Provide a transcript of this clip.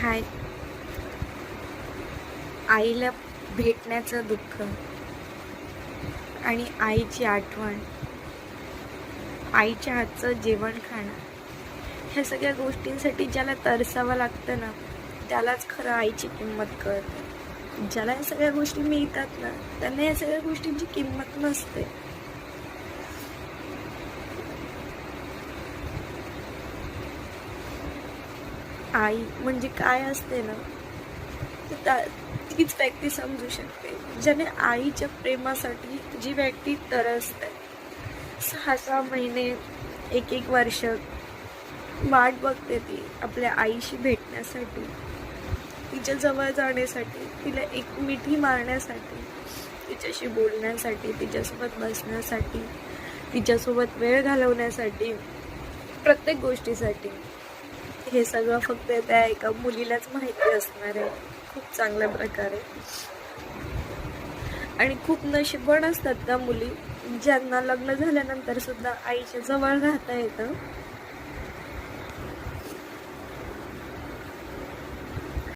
हाय. आईला भेटण्याचं दुःख आणि आईची आठवण, आईच्या हातचं जेवण खाणं, ह्या सगळ्या गोष्टींसाठी ज्याला तरसावं लागतं ना, त्यालाच खरं आईची किंमत कळते. ज्याला या सगळ्या गोष्टी मिळतात ना, त्यांना या सगळ्या गोष्टींची किंमत नसते. आई म्हणजे काय असते ना, तीच व्यक्ती समजू शकते ज्याने आईच्या प्रेमासाठी जी व्यक्ती तरसते. 6-6 महिने, 1-1 वर्ष वाट बघते ती आपल्या आईशी भेटण्यासाठी, तिच्या जवळ जाण्यासाठी, तिला एक मिठी मारण्यासाठी, तिच्याशी बोलण्यासाठी, तिच्यासोबत बसण्यासाठी, तिच्यासोबत वेळ घालवण्यासाठी, प्रत्येक गोष्टीसाठी. हे सगळं फक्त त्या एका मुलीलाच माहिती असणार आहे खूप चांगल्या प्रकारे. आणि खूप नशीबवान असतात त्या मुली ज्यांना लग्न झाल्यानंतर सुद्धा आईच्या जवळ राहता येतं